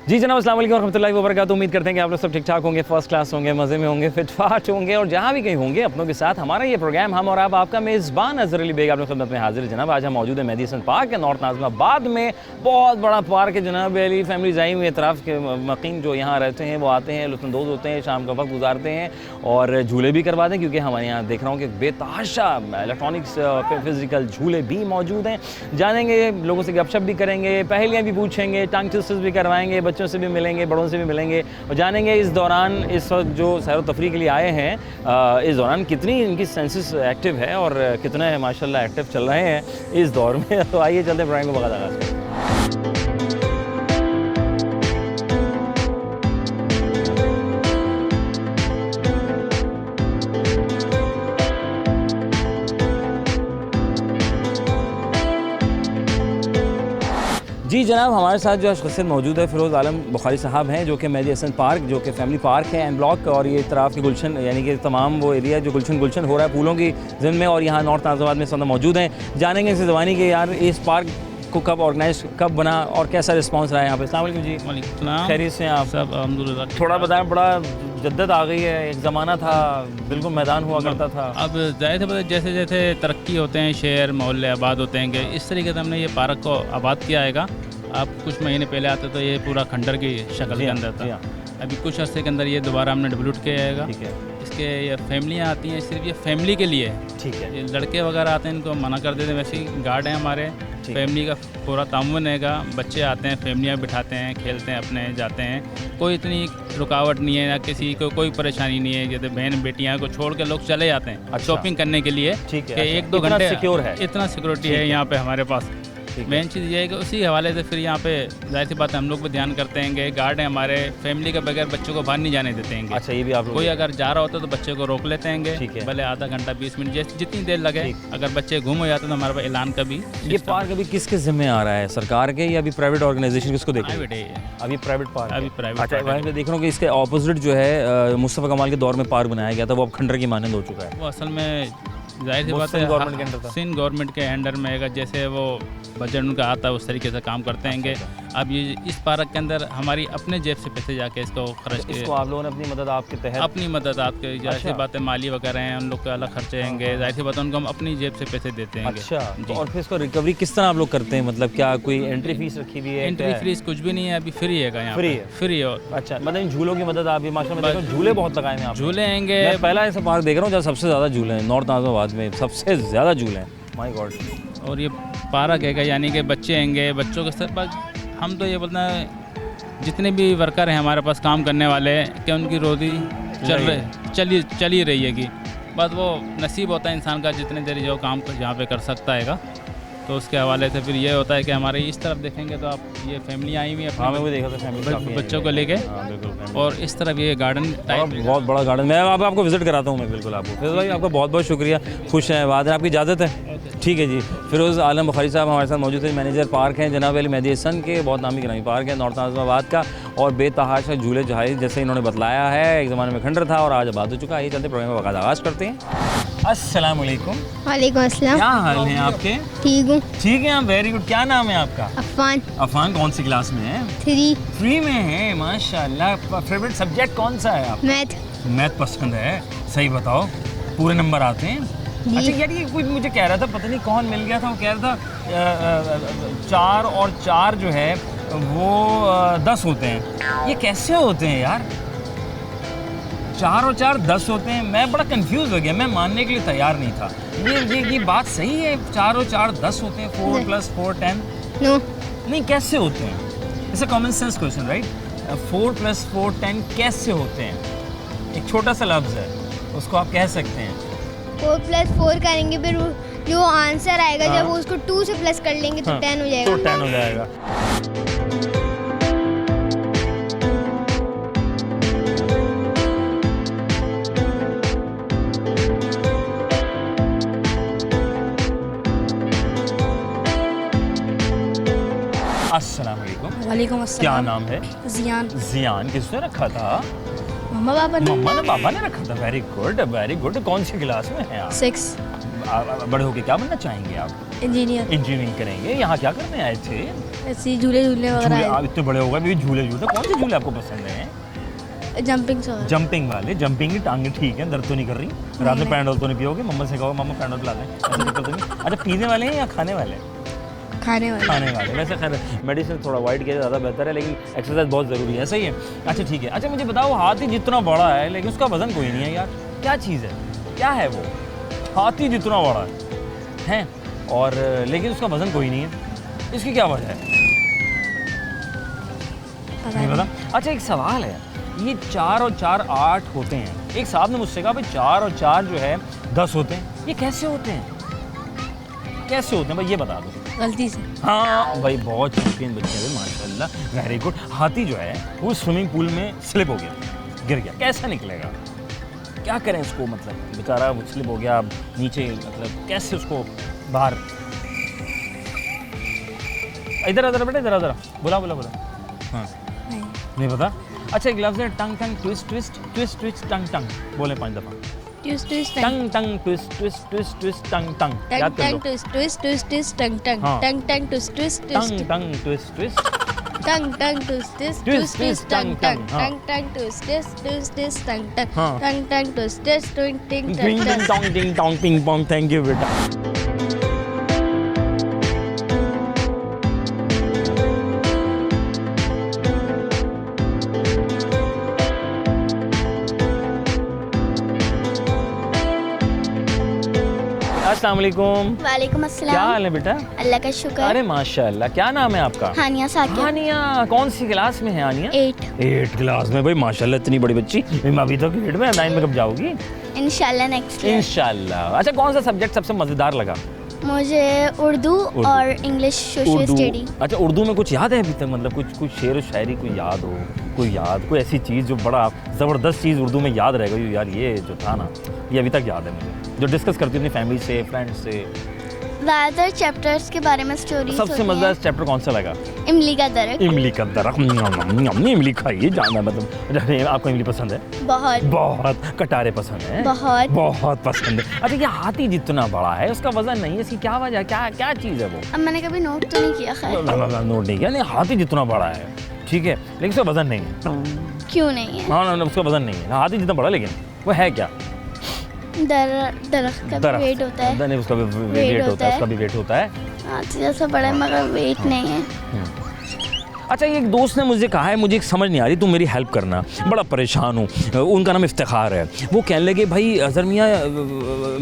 जी जनाब, अस्सलाम वालेकुम रहमतुल्लाहि व बरकातहू। उम्मीद करते हैं कि आप लोग सब ठीक ठाक होंगे, फर्स्ट क्लास होंगे, मज़े में होंगे, फिट फाट होंगे और जहाँ भी कहीं होंगे अपनों के साथ। हमारा ये प्रोग्राम हम और आप, आपका मेज़बान अज़हर अली बेग, आप लोग खिदमत में हाजिर है जनाब। आज हम मौजूद है मेहदी हसन पार्क के नॉर्थ नाज़िमाबाद में। बहुत बड़ा पार्क है जनाब। अली फैमिलीज आई हुई है, इतराफ़ के मकीन जो यहाँ रहते हैं वो आते हैं, लुत्फ़अंदोज़ होते हैं, शाम का वक्त गुजारते हैं और झूले भी करवाते हैं, क्योंकि हमारे यहाँ देख रहा हूँ कि बेतहाशा इलेक्ट्रॉनिक्स फिज़िकल झूले भी मौजूद हैं। जानेंगे, लोगों से गपशप भी करेंगे, पहेलियाँ भी पूछेंगे, टंग ट्विस्टर्स भी करवाएंगे, बच्चों से भी मिलेंगे, बड़ों से भी मिलेंगे और जानेंगे इस दौरान, इस वक्त जो सैर व तफरीह के लिए आए हैं, इस दौरान कितनी इनकी सेंसेस एक्टिव है और कितने माशाल्लाह एक्टिव चल रहे हैं इस दौर में। तो आइए चलते प्रोग्राम को बता आगाज़ करते हैं। जी जनाब, हमारे साथ जो शख्सियत मौजूद है फ़िरोज़ आलम बुखारी साहब हैं, जो कि मेहदी हसन पार्क, जो कि फैमिली पार्क है एम ब्लॉक, और ये इतराफ़ के गुलशन यानी कि तमाम वो एरिया जो गुलशन हो रहा है फूलों की ज़िन में, और यहाँ नॉर्थ नाज़िमाबाद में इस वक्त मौजूद हैं। जानेंगे इनसे ज़बानी कि यार इस पार्क को कब ऑर्गेनाइज कब बना और कैसा रिस्पांस रहा है यहाँ पे। अस्सलाम वालेकुम जी। वालेकुम सलाम। खैरियत से हैं आप? सब अल्हम्दुलिल्लाह। थोड़ा बताएं, बड़ा जद्दत आ गई है, एक ज़माना था बिल्कुल मैदान हुआ करता था। अब ज़ाहिर सी बात है, जैसे जैसे तरक्की होते हैं, शहर मोहल्ले आबाद होते हैं, कि इस तरीके से हमने ये पार्क को आबाद किया आएगा। अब कुछ महीने पहले आते तो ये पूरा खंडर की शक्ल के अंदर था। अभी कुछ अर्से के अंदर ये दोबारा हमने डेवलप किया जाएगा। ठीक है। इसके ये फैमिलियाँ आती हैं, सिर्फ ये फैमिली के लिए है। ठीक है। ये लड़के वगैरह आते हैं, इनको मना कर देते हैं। वैसे ही गार्ड हैं हमारे, फैमिली का पूरा तामुन हैगा। बच्चे आते हैं, फैमिलियाँ बिठाते हैं, खेलते हैं, अपने जाते हैं। कोई इतनी रुकावट नहीं है, ना किसी को कोई परेशानी नहीं है। जैसे बहन बेटियाँ को छोड़ के लोग चले जाते हैं शॉपिंग करने के लिए। ठीक है। कि अच्छा, 1-2 इतना घंटे सिक्योर है, इतना सिक्योरिटी है यहाँ पे हमारे पास। मेन चीज़ ये है कि उसी हवाले से फिर यहाँ पे जाहिर सी बात है हम लोग भी ध्यान करते हैं कि गार्ड हैं हमारे, फैमिली के बगैर बच्चों को बाहर नहीं जाने देते हैं। अच्छा, ये भी आप लोग कोई अगर जा रहा होता तो बच्चे को रोक लेते हैं, ठीक है। भले आधा घंटा 20 मिनट जैसे जितनी देर लगे। अगर बच्चे गुम हो जाते तो हमारे पास ऐलान का भी। ये पार्क अभी किसके जिम्मे आ रहा है, सरकार के या अभी प्राइवेट ऑर्गेनाइजेशन किसको देख रहे हैं? प्राइवेट है, अभी प्राइवेट पार्क अभी प्राइवेट। अच्छा, वहाँ पे देख रहा हूँ कि इसके ऑपोजिट जो है मुस्तफ़ा कमाल के दौर में पार्क बनाया गया था, वो अब खंडर की मानंद हो चुका है। वो असल में जाहिर सी बात है गवर्नमेंट के अंडर था। सिंध गवर्नमेंट के अंडर में है, जैसे वो बजट उनका आता है उस तरीके से काम करते हैं। अब ये इस पार्क के अंदर हमारी अपने जेब से पैसे जाके इसको खर्च के, इसको आप लोगों ने अपनी मदद आपके तहत, अपनी मदद आपके जाहिर सी बात है माली वगैरह हैं, उन लोग के अलग खर्चे होंगे, जाहिर सी बात है उनको हम अपनी जेब से पैसे देते हैं। अच्छा, तो और फिर इसको रिकवरी किस तरह आप लोग करते हैं? मतलब क्या कोई एंट्री फीस रखी हुई है? एंट्री फीस कुछ भी नहीं है, अभी फ्री है यहाँ फ्री पे। है? फ्री है। और अच्छा, मतलब इन झूलों की मदद आप भी माशाल्लाह मैं देखो झूले बहुत लगाए हैं आप। झूले आएंगे। मैं पहला ऐसा पार्क देख रहा हूँ जहाँ सबसे ज़्यादा झूले हैं, नॉर्थ नाज़िमाबाद में सबसे ज़्यादा झूले हैं। My God. और ये पार्क है यानी कि बच्चे आएंगे, बच्चों के साथ हम तो ये बोलते हैं जितने भी वर्कर हैं हमारे पास काम करने वाले, कि उनकी रोजी चल ही रही है कि बस वो नसीब होता है इंसान का जितने देर जो काम जहाँ पे कर सकता है। तो उसके हवाले से फिर ये होता है कि हमारे इस तरफ देखेंगे तो आप ये फैमिली आई हुई है हाँ, मैं वो देखा था फैमिली बच्चों को लेके। और इस तरफ ये गार्डन टाइप बहुत बड़ा गार्डन, मैं आपको विजिट कराता हूँ मैं बिल्कुल आपको। फिरोज़ भाई आपका बहुत बहुत शुक्रिया, खुश हैं बाद आपकी इजाज़त है। ठीक है जी। फ़िरोज़ आलम बुखारी साहब हमारे साथ मौजूद है, मैनेजर पार्क हैं जनाब अली मेहदी हसन के, बहुत नामी गिरामी पार्क है नॉर्थ नाज़िमाबाद का, और बेतहाशा झूले जहाज़ जैसे इन्होंने बतलाया है, एक ज़माने में खंडर था और आज आबाद हो चुका है। ये चलते प्रोग्राम का आगाज़ करते हैं। अस्सलाम वालेकुम। वालेकुम अस्सलाम। क्या हाल है आपके? ठीक हूँ। ठीक है, वेरी गुड। क्या नाम है आपका? अफान। अफान कौन सी क्लास में है? 3 में है, माशाल्लाह। फेवरेट सब्जेक्ट कौन सा है आप? मैथ। मैथ पसंद है, सही बताओ पूरे नंबर आते हैं? अच्छा यार, ये कोई मुझे कह रहा था, पता नहीं कौन मिल गया था, वो कह रहा था 4 और 4 जो है वो 10 होते हैं। ये कैसे होते हैं यार? 4 और 4 10 होते हैं। मैं बड़ा कंफ्यूज हो गया, मैं मानने के लिए तैयार नहीं था। ये बात सही है? 4 और 4 10 होते हैं? 4 + 4 10? नो। नहीं, कैसे होते हैं? It's a common sense question right? 4 + 4 10 कैसे होते हैं? एक छोटा सा लफ्ज़ है, उसको आप कह सकते हैं। 4 + 4 करेंगे, फिर जो आंसर आएगा जब वो उसको 2 से प्लस कर लेंगे तो 10 हो जाएगा। तो 10 हो जाएगा। अस्सलाम वालेकुम। वालेकुम क्या अस्सलाम। नाम है? जियान। जियान। किसने रखा था? मम्मा पापा ने। मम्मा ने पापा ने रखा था। Very good, very good. कौन सी क्लास में हैं आप? 6 बड़े होके क्या बनना चाहेंगे आप? इंजीनियर। इंजीनियरिंग करेंगे। यहाँ क्या करने आए थे? ऐसे झूले झूले झूले वगैरह आप इतने बड़े हो गए अभी झूले झूलते, कौन से झूले आपको पसंद हैं? जंपिंग वगैरह। जंपिंग वाले, जंपिंग की टांगे ठीक है, दर्द तो नहीं कर रही? रात में पैंडल तो नहीं पियोगे? मम्मा से कहो मम्मा पैंडल पिला दें, ऐसा दिक्कत तो नहीं? अच्छा पीने वाले हैं या खाने वाले? खाने वाले। खाने वाले। वैसे खैर मेडिसिन थोड़ा अवॉइड किया ज़्यादा बेहतर है, लेकिन एक्सरसाइज बहुत ज़रूरी है, सही है। अच्छा ठीक है। अच्छा मुझे बताओ, हाथी जितना बड़ा है लेकिन उसका वजन कोई नहीं है यार, क्या चीज़ है, क्या है वो? हाथी जितना बड़ा है और लेकिन उसका वजन कोई नहीं है, इसकी क्या वजह है? नहीं पता। अच्छा एक सवाल है, ये 4 और 4 8 होते हैं, एक साहब ने मुझसे कहा भाई 4 और 4 जो है 10 होते हैं, ये कैसे होते हैं? कैसे होते हैं भाई, ये बता दो। गलती से। हाँ भाई बहुत चैंपियन बच्चे हैं माशाल्लाह, वेरी गुड। हाथी जो है वो स्विमिंग पूल में स्लिप हो गया, गिर गया, कैसा निकलेगा? क्या करें उसको, मतलब बेचारा वो स्लिप हो गया नीचे, मतलब कैसे उसको बाहर? इधर इधर बेटा, इधर इधर बोला बोला बोला। हाँ नहीं पता। अच्छा एक लफ्ज़ है tongue tongue twist twist twist twist tongue tongue, बोले 5 दफ़ा। Twist twist tongue tongue twist twist twist twist tongue टंग, याद कर लो। Twist twist twist twist tongue tongue हाँ। Tongue tongue twist twist twist tongue tongue twist twist tongue tongue twist twist twist, twist tongue, tongue tongue, tongue हाँ। Tongue tongue twist twist twist twist tongue tongue हाँ। Tongue tongue twist twist ट्विंग टिंग टिंग टिंग टोंग टिंग Tong ping pong. Thank you बेटा। अस्सलाम वालेकुम। वालेकुम क्या अस्सलाम। हाल है बेटा? अल्लाह का शुक्र। अरे माशाल्लाह, क्या नाम है आपका? हानिया साकिब। हानिया। कौन सी क्लास में है हानिया? 8 8 क्लास में। भाई माशाल्लाह इतनी बड़ी बच्ची, मैं अभी तो 8 में, 9 में कब जाओगी? इंशाल्लाह नेक्स्ट ईयर। इंशाल्लाह। अच्छा कौन सा सब्जेक्ट सबसे मज़ेदार लगा? मुझे उर्दू और इंग्लिश सोशल स्टडी। अच्छा उर्दू में कुछ याद है अभी तक, मतलब कुछ शेर व शायरी कोई याद हो, कोई ऐसी चीज़ जो बड़ा ज़बरदस्त चीज़ उर्दू में याद रह गई यार, ये जो था ना ये अभी तक याद है मुझे, जो डिस्कस करती अपनी फैमिली से, फ्रेंड्स से? ज़्यादातर चैप्टर्स के बारे में स्टोरीज सबसे मज़ेदार चैप्टर कौन सा लगा? इमली का दरख्त। इमली का दरख्त। इमली खाइए जाना, मतलब आपको इमली पसंद है? बहुत बहुत। कटारे पसंद है? बहुत बहुत पसंद है। अच्छा ये हाथी जितना बड़ा है उसका वजन नहीं है, इसकी क्या वजह है, क्या चीज़ है वो? अब मैंने कभी नोट तो नहीं किया, खैर नोट नहीं किया। नहीं हाथी जितना बड़ा है ठीक है, लेकिन उसका वजन नहीं है। क्यों नहीं है? हाँ ना उसका वजन नहीं है, हाथी जितना बड़ा, लेकिन वो है क्या? दरख्त का भी वेट होता है। नहीं उसका भी वेट होता है, उसका भी वेट होता है। हाथी जैसा बड़ा है मगर वेट नहीं है। अच्छा एक दोस्त ने मुझे कहा है, मुझे समझ नहीं आ रही, तुम मेरी हेल्प करना, बड़ा परेशान हूँ। उनका नाम इफ्तिखार है। वो कहने लगे भाई अज़हर मियाँ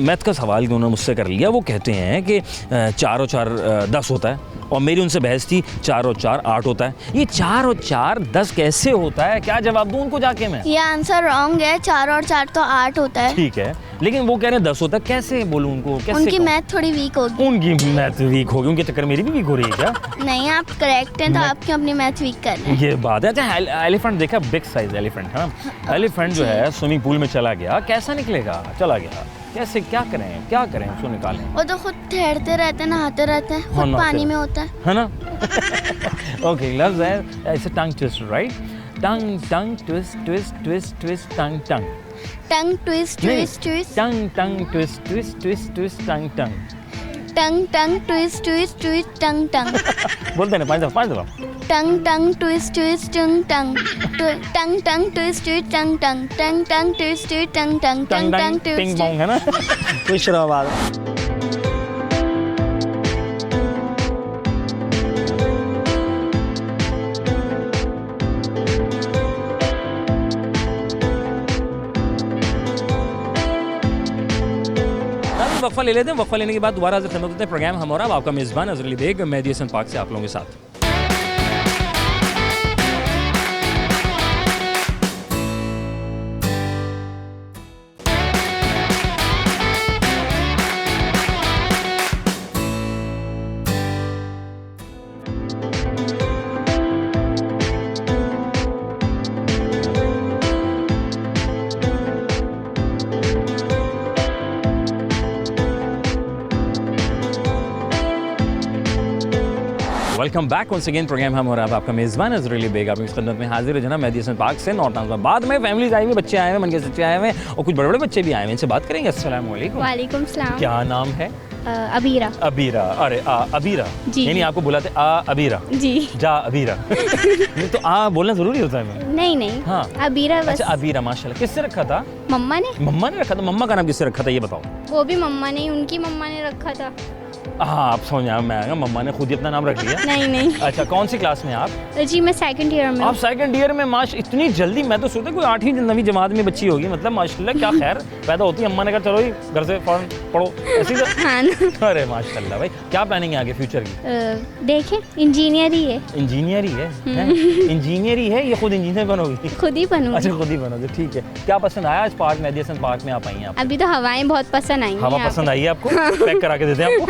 मैथ का सवाल उन्होंने मुझसे कर लिया। वो कहते हैं कि 4 और 4 10 होता है, और मेरी उनसे बहस थी 4 और 4 8 होता है। ये 4 और 4 10 कैसे होता है? क्या जवाब दूँ उनको जाके मैं? ये आंसर रॉन्ग है। 4 और 4 तो 8 होता है। ठीक है, लेकिन वो कह रहे हैं 10 होता है, कैसे बोलूँ उनको? कैसे उनकी कहूँ? मैथ थोड़ी वीक होगी। उनकी मैथ वीक होगी, उनके चक्कर मेरी भी वीक हो रही है क्या? नहीं आप करेक्ट हैं, तो आप क्यों अपनी मैथ वीक कर रहे हैं? ये बात है। अच्छा एलिफेंट देखा, बिग साइज एलिफेंट है ना? एलिफेंट जो है स्विमिंग पूल में चला गया, कैसा निकलेगा? चला गया कैसे, क्या करें उसको निकालें? वो तो खुद ठहरते रहते हैं, नहाते रहते हैं, हाँ, खुद नहाते पानी में रहते होता है ना? ओके लफ्ज़ है ऐसे टंग ट्विस्ट, राइट? टंग tongue twist twist twist twist tongue tongue. Tongue twist twist twist tongue tongue twist twist twist twist tongue tongue. Tongue tongue twist twist twist tongue टंग। बोलते हैं 5 दफ़ा। टंग tongue twist twist tongue tongue. Tongue tongue twist twist tongue tongue. Tongue tongue twist twist tongue tongue. Tongue टंग ping twist Pong है ना? खुश रहो बात। वक्फा ले लेते हैं, वक्फा लेने के बाद दोबारा खिदमत होते हैं प्रोग्राम हम और आपका मेज़बान अज़हर अली बेग, मेहदी हसन पाक से आप लोगों के साथ। Welcome back once again program हम और आपका मेज़बान अज़हर अली बेग आपकी खिदमत में हाजिर है जनाब मेहदी हसन पाक से नॉर्थ टाउन। बाद में फैमिलीज आई हुई, बच्चे आए हुए, मन के सच्चे आए हुए और कुछ बड़े बड़े बच्चे भी आए हुए, इनसे बात करेंगे। अस्सलाम वालेकुम। वालेकुम सलाम। क्या नाम है? अबीरा अबीरा, अरे अबीरा जी। यानी आपको बुलाते अबीरा, जी जा अबीरा। नहीं तो बोलना जरूरी होता है। नहीं हाँ। अबीरा बस। अच्छा अबीरा, माशाल्लाह। किससे रखा था? मम्मा ने। मम्मा ने रखा था। मम्मा का नाम किससे रखा था ये बताओ? वो भी मम्मा ने, उनकी मम्मा ने रखा था। हाँ, आप समझ आया, मैं आएगा मम्मा ने खुद ही अपना नाम रख लिया। नहीं अच्छा, कौन सी क्लास में आप? जी मैं सेकंड ईयर में आप सेकंड ईयर में? माश इतनी जल्दी, मैं तो सोचता कोई 8वीं 9वीं जमात में बच्ची होगी, मतलब माशाल्लाह क्या खैर पैदा होती है। अम्मा ने कहा चलो ही घर से फौरन पढ़ो, ऐसी तो। हाँ ना। अरे माशाल्लाह भाई, क्या प्लानिंग है आगे फ्यूचर की? देखें इंजीनियर ही है। इंजीनियर ही है? इंजीनियर ही है, ये खुद इंजीनियर बनोगी? खुद ही बनूंगी। अच्छा खुद ही बनोगे, ठीक है। क्या पसंद आया आज पार्क, मेहदी हसन पार्क में आप आई हैं? आप अभी तो हवाएं बहुत पसंद आई हैं हवा यहाँ पसंद पे। आई है आपको? पैक करा के देते हैं आपको।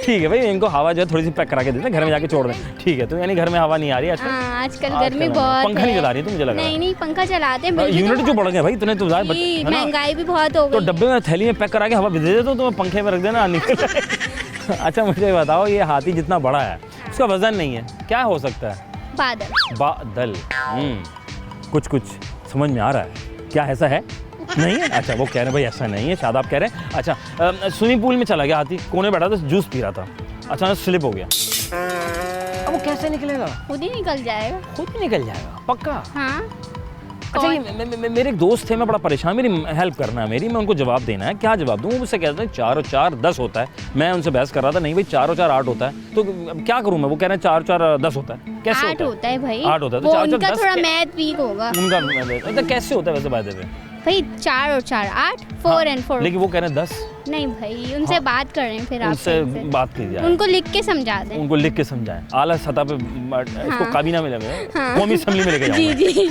ठीक है भाई, इनको हवा जो है थोड़ी सी पैक करा के देते हैं, घर में जाके छोड़ दें। ठीक है, तो यानी घर में हवा नहीं आ रही आजकल? हाँ, आजकल आजकल गर्मी में बहुत पंखा नहीं चला रही तो मुझे लगा। नहीं पंखा चलाते हैं बिजली यूनिट तो जो बढ़ गए भाई इतने, तो है ना? महंगाई भी बहुत हो तो गई। डब्बे में थैली में पैक करा के हवा दे देते हो, तो मैं पंखे में रख देना निकल। अच्छा मुझे बताओ, ये हाथी जितना बड़ा है उसका वजन नहीं है, क्या हो सकता है? बादल। बादल। कुछ समझ में आ रहा है, क्या ऐसा है? नहीं है? अच्छा वो कह रहे हैं भाई ऐसा नहीं है, शायद आप कह रहे हैं। अच्छा स्विमिंग पूल में चला गया हाथी, कोने बैठा था, जूस पी रहा था, अचानक स्लिप हो गया, अब वो कैसे निकलेगा? खुद ही निकल जाएगा। खुद ही निकल जाएगा पक्का? हाँ। अच्छा ये मेरे एक दोस्त थे, मैं बड़ा परेशान, मेरी हेल्प करना है मेरी, मैं उनको जवाब देना है, क्या जवाब दूँ? वो मुझसे कहते हैं 4 और 4 10 होता है। मैं उनसे बहस कर रहा था, नहीं भाई 4 और 4 8 होता है, तो अब क्या करूँ मैं? वो कह रहे हैं 4 और 4 10 होता है। कैसे 8 होता है भाई। 8 होता है, तो वो 4 और 4 उनका 10 थोड़ा मैथ वीक होगा उनका कैसे होता है वैसे बात है? भाई 4 और 4 8 4 एंड 4। लेकिन वो कह रहे हैं 10। नहीं भाई उनसे हाँ। बात कर रहे हैं, फिर आप उनसे सही से। बात कीजिए, उनको लिख के समझा दें। उनको लिख के समझाएं, आला सतह पे इसको हाँ। काबीना में लगे, कौमी असेंबली में लेके जी जाऊंगा। जी।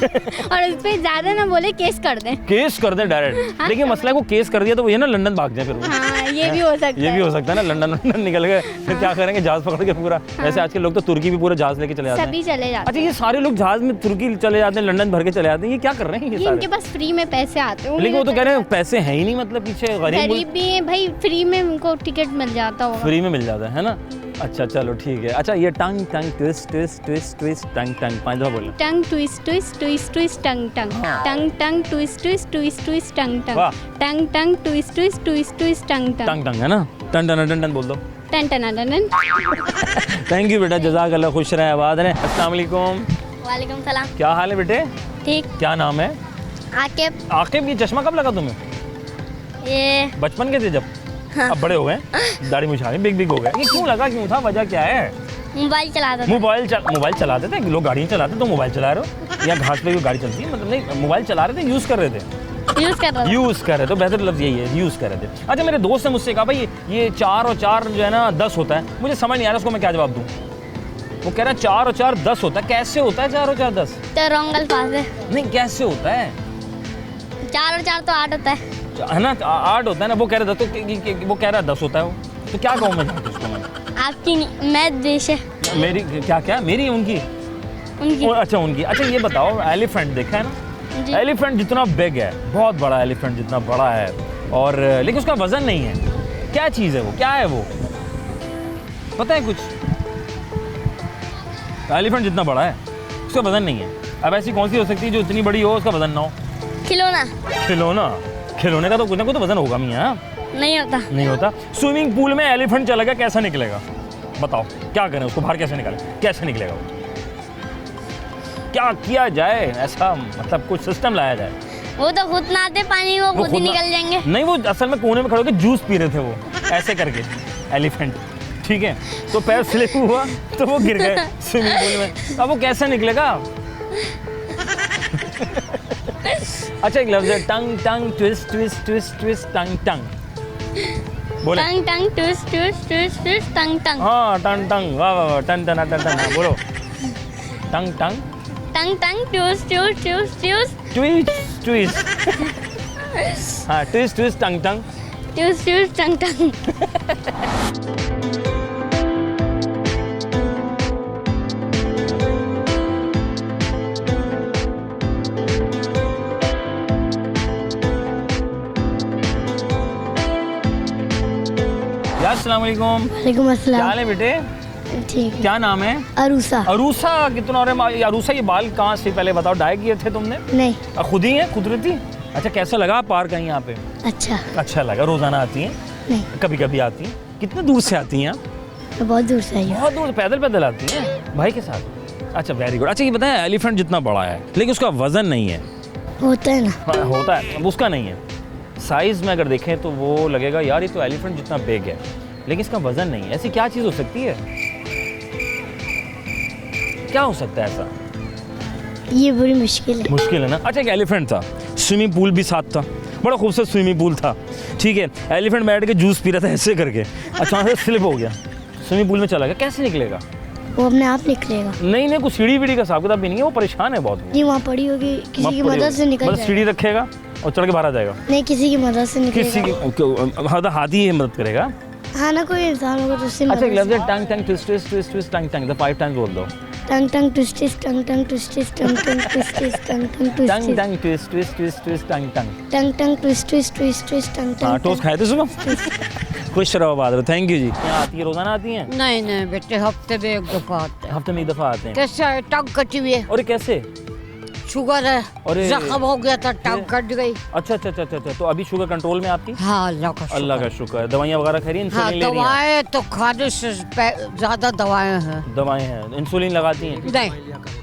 और उस पे ज्यादा ना बोले, केस कर दें। केस कर दें डायरेक्ट। हाँ। लेकिन मसला है वो केस कर दिया तो वो ये ना लंदन भाग जाए फिर वो। हाँ ये भी हो सकता है। ये भी हो सकता है ना, लंदन निकल गए फिर क्या करेंगे? जहाज पकड़ के पूरा। वैसे आजकल लोग तो तुर्की भी पूरा जहाज लेके चले जाते हैं। सभी चले जाते अच्छा ये सारे लोग जहाज में तुर्की चले जाते हैं, लंदन भर के चले जाते हैं, ये क्या कर रहे हैं ये हैं। इनके सारे? पास फ्री में पैसे आते हैं। लेकिन वो तो कह रहे हैं पैसे हैं ही नहीं, मतलब पीछे गरीब भी है भाई, फ्री में उनको टिकट मिल जाता होगा। फ्री में मिल जाता है ना? अच्छा चलो ठीक है। अच्छा ये tongue tongue twist twist twist twist tongue tongue 5 दफा बोलो। Tongue twist twist twist twist tongue tongue हाँ। Tongue tongue twist twist twist twist tongue tongue वाह। Tongue tongue twist twist twist twist tongue tongue tongue tongue है ना? टन टन टन टन बोल दो। टन टन टन टन। थैंक यू बेटा, जज़ाकल्लाह, खुश रहे, आबाद रहे। अस्सलाम वालेकुम। वालेकुम सलाम। क्या हाल है बेटे? ठीक। क्या नाम है? आकिब। आकिब, ये चश्मा कब लगा तुम्हें? ये बचपन के थे जब? अब बड़े हो गए, दाढ़ी मुछा बिग बिग हो गए, ये क्यों लगा, क्यों था, वजह क्या है? मोबाइल चलाता था। मोबाइल चलाते थे लोग, गाड़ियाँ चलाते तो मोबाइल चला रहे हो, या घास पे भी गाड़ी चलती है, मतलब नहीं मोबाइल चला रहे थे, यूज़ कर रहे थे। यूज कर रहा था। यूज़ कर रहे थे, बेहतर लफ्ज़ यही है, यूज़ कर रहे थे। अच्छा मेरे दोस्त ने मुझसे कहा भाई ये 4 और 4 जो है ना 10 होता है, मुझे समझ नहीं आ रहा उसको मैं क्या जवाब दूँ। वो कह रहा है 4 और 4 10 होता है, कैसे होता है 4 और 4 10? तो रॉन्ग अल्फाज है। नहीं कैसे होता है? 4 और 4 तो 8 होता है। है ना, 8 होता है ना, वो कह रहा था तो वो कह रहा है 10 होता है वो, तो क्या कहूँ मैं उसको? मैं आपकी मैथ देश है। मेरी क्या मेरी उनकी? उनकी। अच्छा उनकी। अच्छा ये बताओ, एलिफेंट देखा है ना? जी। एलिफेंट जितना बिग है, बहुत बड़ा एलिफेंट जितना बड़ा है, और लेकिन उसका वजन नहीं है, क्या चीज़ है वो, क्या है वो, पता है कुछ? एलिफेंट जितना बड़ा है उसका वजन नहीं है। अब ऐसी कौन सी हो सकती है जो इतनी बड़ी हो उसका वजन ना हो? खिलौना। खिलौने का तो कुछ ना कुछ तो वजन होगा मियां। नहीं होता। नहीं होता। स्विमिंग पूल में एलिफेंट चला गया, कैसा निकलेगा बताओ? क्या करें उसको, बाहर कैसे निकालें, कैसे निकलेगा वो? क्या किया जाए ऐसा, मतलब कुछ सिस्टम लाया जाए। वो तो खुद ना आते पानी, वो खुद ही ना- निकल जाएंगे। नहीं वो असल में कोने में खड़े होकर जूस पी रहे थे वो, ऐसे करके एलिफेंट, ठीक है? तो पैर स्लिप हुआ तो वो गिर गए स्विमिंग पूल में, अब वो कैसे निकलेगा? अच्छा एक लफ्ज़ है tongue tongue twist twist twist twist tongue tongue, बोले। Tongue tongue twist twist twist twist tongue tongue. हाँ टंग टंग, वाह वाह वाह, टन टन टन टन, बोलो। Tongue tongue tongue tongue twist twist twist twist twist twist, हाँ twist twist tongue tongue. Twist twist tongue tongue. यार अस्सलाम वालेकुम। वालेकुम क्या अस्सलाम। हाल है बेटे? ठीक है। क्या नाम है? अरूसा। अरूसा, कितना और अरूसा ये बाल कहाँ से, पहले बताओ, डाई किए थे तुमने? नहीं। खुद ही है, कुदरती? अच्छा कैसा लगा पार्क है यहाँ पे? अच्छा। अच्छा लगा, रोजाना आती हैं? नहीं। कभी कभी आती हैं? कितने दूर से आती हैं आप? मैं बहुत दूर से आई हूँ। बहुत दूर, पैदल पैदल आती हैं भाई के साथ? अच्छा, वेरी गुड। अच्छा, ये बताएं, एलिफेंट जितना बड़ा है लेकिन उसका वजन नहीं है। होता है ना। हाँ, होता है, अब उसका नहीं है। साइज़ में अगर देखें तो वो लगेगा यार ये तो एलिफेंट जितना बिग है, लेकिन इसका वजन नहीं है। ऐसी क्या चीज़ हो सकती है? क्या हो सकता है ऐसा? ये बड़ी मुश्किल है। मुश्किल है ना। अच्छा, एक एलिफेंट था, स्विमिंग पूल भी साथ था, बड़ा खूबसूरत स्विमिंग पूल था, ठीक है। एलिफेंट बैठ के जूस पी रहा था ऐसे करके, अचानक से स्लिप हो गया, स्विमिंग पूल में चला गया। कैसे निकलेगा? वो अपने आप निकलेगा। नहीं नहीं, कुछ सीढ़ी वीढ़ी का हिसाब किताब भी नहीं है, वो परेशान है बहुत। नहीं, वहाँ पड़ी होगी, किसी की मदद से निकल मतलब सीढ़ी रखेगा और चढ़ के बाहर आ जाएगा। नहीं, किसी की मदद से किसी निकलेगा। की हाथी ही मदद करेगा। हाँ ना, कोई इंसान होगा तो उससे अच्छा, मदद लफ्ज़ है tongue tongue twist twist twist twist tongue tongue, the 5 times बोल दो। Tongue tongue twists, tongue tongue twists, tongue tongue twists, tongue tongue tongue twists, tongue twist twist twist twist tongue tongue. Tongue tongue twists, twist twist, tongue हाँ, tongue. Toast खाए थे सुबह? खुश रहो, बात रहो, थैंक यू जी। यहाँ आती है, रोजाना आती हैं? नहीं नहीं बेटे, हफ्ते में एक दफा आते हैं। हफ्ते में एक दफ़ा आते हैं। कैसे है? टंग कटी हुई है, और कैसे? शुगर है, अरे। जख्म हो गया था, टंग कट गई। अच्छा अच्छा अच्छा अच्छा, तो अभी शुगर कंट्रोल में आपकी? हाँ, अल्लाह का अल्लाह का शुक्र। शुक्र है। दवाइयाँ वगैरह खा रही हैं? हाँ, इंसुलिन ले रही हैं? दवाएं तो खाने से ज्यादा दवाएं हैं। दवाएं हैं, इंसुलिन लगाती हैं? नहीं,